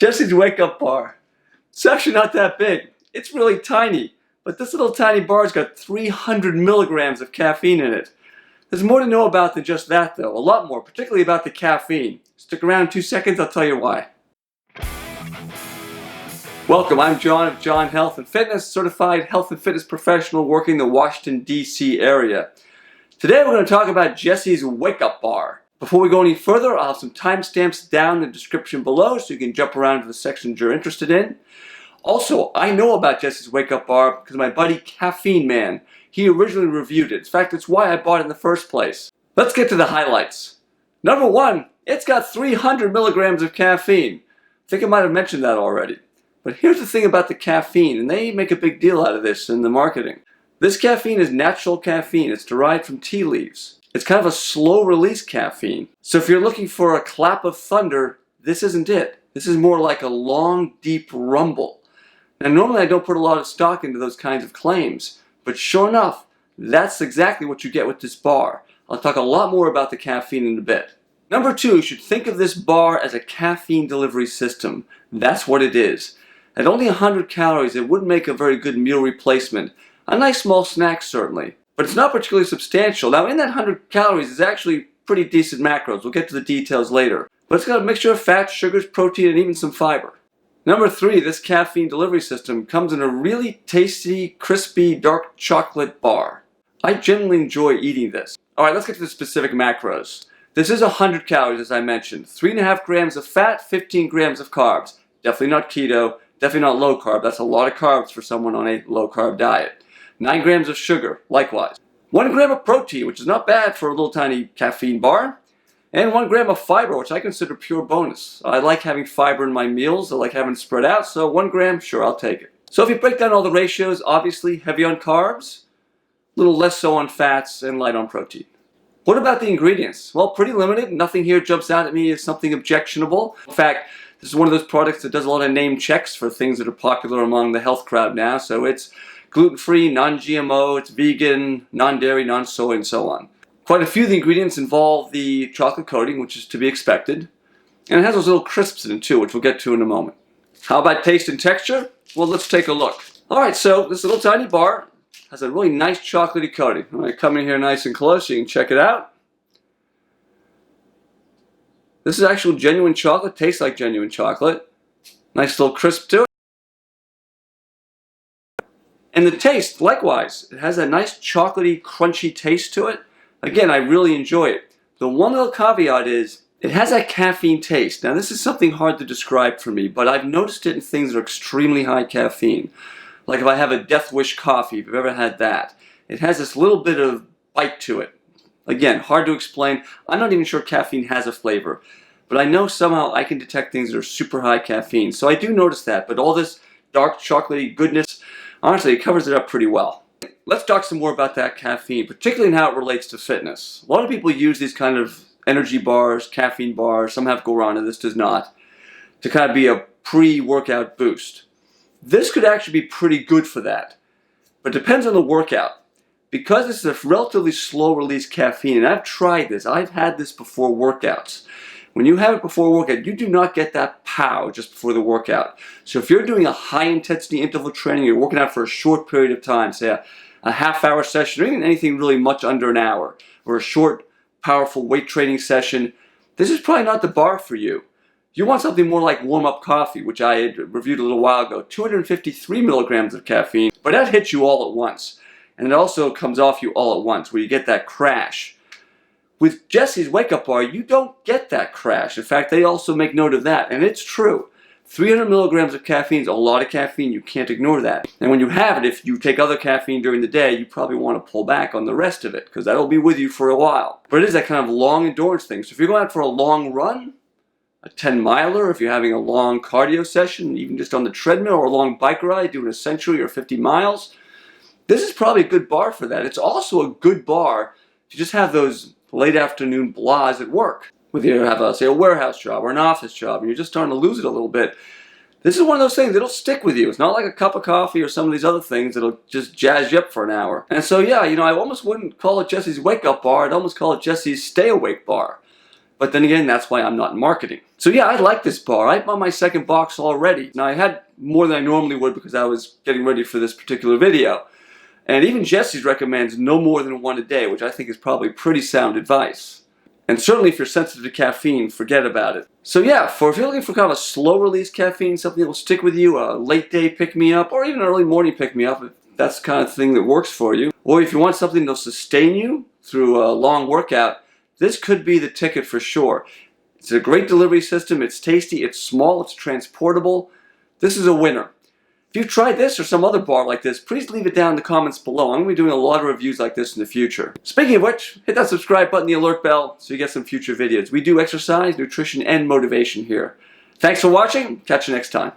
Jesse's Wake Up Bar. It's actually not that big. It's really tiny. But this little tiny bar's got 300 milligrams of caffeine in it. There's more to know about than just that though. A lot more, particularly about the caffeine. Stick around 2 seconds, I'll tell you why. Welcome, I'm John of John Health and Fitness, certified health and fitness professional working the Washington, D.C. area. Today we're going to talk about Jesse's Wake Up Bar. Before we go any further, I'll have some timestamps down in the description below so you can jump around to the sections you're interested in. Also, I know about Jesse's Wake Up Bar because my buddy Caffeine Man, he originally reviewed it. In fact, it's why I bought it in the first place. Let's get to the highlights. Number one, it's got 300 milligrams of caffeine. I think I might have mentioned that already. But here's the thing about the caffeine, and they make a big deal out of this in the marketing. This caffeine is natural caffeine. It's derived from tea leaves. It's kind of a slow-release caffeine. So if you're looking for a clap of thunder, this isn't it. This is more like a long, deep rumble. Now, normally I don't put a lot of stock into those kinds of claims, but sure enough, that's exactly what you get with this bar. I'll talk a lot more about the caffeine in a bit. Number two, you should think of this bar as a caffeine delivery system. That's what it is. At only 100 calories, it wouldn't make a very good meal replacement. A nice small snack, certainly. But it's not particularly substantial. Now, in that 100 calories is actually pretty decent macros. We'll get to the details later. But it's got a mixture of fats, sugars, protein, and even some fiber. Number three, this caffeine delivery system comes in a really tasty, crispy, dark chocolate bar. I generally enjoy eating this. Alright, let's get to the specific macros. This is 100 calories, as I mentioned. 3.5 grams of fat, 15 grams of carbs. Definitely not keto, definitely not low carb. That's a lot of carbs for someone on a low carb diet. 9 grams of sugar, likewise. 1 gram of protein, which is not bad for a little tiny caffeine bar. And 1 gram of fiber, which I consider pure bonus. I like having fiber in my meals. I like having it spread out, so 1 gram, sure, I'll take it. So if you break down all the ratios, obviously heavy on carbs, a little less so on fats, and light on protein. What about the ingredients? Well, pretty limited. Nothing here jumps out at me as something objectionable. In fact, this is one of those products that does a lot of name checks for things that are popular among the health crowd now. So it's gluten-free, non-GMO, it's vegan, non-dairy, non-soy, and so on. Quite a few of the ingredients involve the chocolate coating, which is to be expected. And it has those little crisps in it too, which we'll get to in a moment. How about taste and texture? Well, let's take a look. Alright, so this little tiny bar has a really nice chocolatey coating. I'm going to come in here nice and close so you can check it out. This is actual genuine chocolate, tastes like genuine chocolate. Nice little crisp to it. And the taste, likewise, it has a nice chocolatey, crunchy taste to it. Again, I really enjoy it. The one little caveat is, it has that caffeine taste. Now this is something hard to describe for me, but I've noticed it in things that are extremely high caffeine. Like if I have a Death Wish coffee, if you've ever had that. It has this little bit of bite to it. Again, hard to explain. I'm not even sure caffeine has a flavor. But I know somehow I can detect things that are super high caffeine. So I do notice that, but all this dark chocolatey goodness, honestly, it covers it up pretty well. Let's talk some more about that caffeine, particularly in how it relates to fitness. A lot of people use these kind of energy bars, caffeine bars, some have guarana, this does not, to kind of be a pre-workout boost. This could actually be pretty good for that, but it depends on the workout. Because this is a relatively slow-release caffeine, and I've tried this, I've had this before workouts. When you have it before a workout, you do not get that pow just before the workout. So if you're doing a high-intensity interval training, you're working out for a short period of time, say a half-hour session, or even anything really much under an hour, or a short, powerful weight training session, this is probably not the bar for you. You want something more like warm-up coffee, which I had reviewed a little while ago, 253 milligrams of caffeine, but that hits you all at once. And it also comes off you all at once, where you get that crash. With Jesse's Wake Up Bar, you don't get that crash. In fact, they also make note of that, and it's true. 300 milligrams of caffeine is a lot of caffeine. You can't ignore that. And when you have it, if you take other caffeine during the day, you probably want to pull back on the rest of it, because that'll be with you for a while. But it is that kind of long endurance thing. So if you're going out for a long run, a 10-miler, if you're having a long cardio session, even just on the treadmill, or a long bike ride, doing a century or 50 miles, this is probably a good bar for that. It's also a good bar to just have those late afternoon blahs at work. Whether you have, say, a warehouse job or an office job and you're just starting to lose it a little bit. This is one of those things that'll stick with you. It's not like a cup of coffee or some of these other things that'll just jazz you up for an hour. And so, yeah, I almost wouldn't call it Jesse's Wake Up Bar. I'd almost call it Jesse's Stay Awake Bar. But then again, that's why I'm not in marketing. So yeah, I like this bar. I bought my second box already. Now I had more than I normally would because I was getting ready for this particular video. And even Jesse's recommends no more than one a day, which I think is probably pretty sound advice. And certainly if you're sensitive to caffeine, forget about it. So yeah, if you're looking for kind of a slow release caffeine, something that will stick with you, a late day pick-me-up, or even an early morning pick-me-up, if that's the kind of thing that works for you. Or if you want something that'll sustain you through a long workout, this could be the ticket for sure. It's a great delivery system, it's tasty, it's small, it's transportable. This is a winner. If you've tried this or some other bar like this, please leave it down in the comments below. I'm going to be doing a lot of reviews like this in the future. Speaking of which, hit that subscribe button, the alert bell, so you get some future videos. We do exercise, nutrition, and motivation here. Thanks for watching. Catch you next time.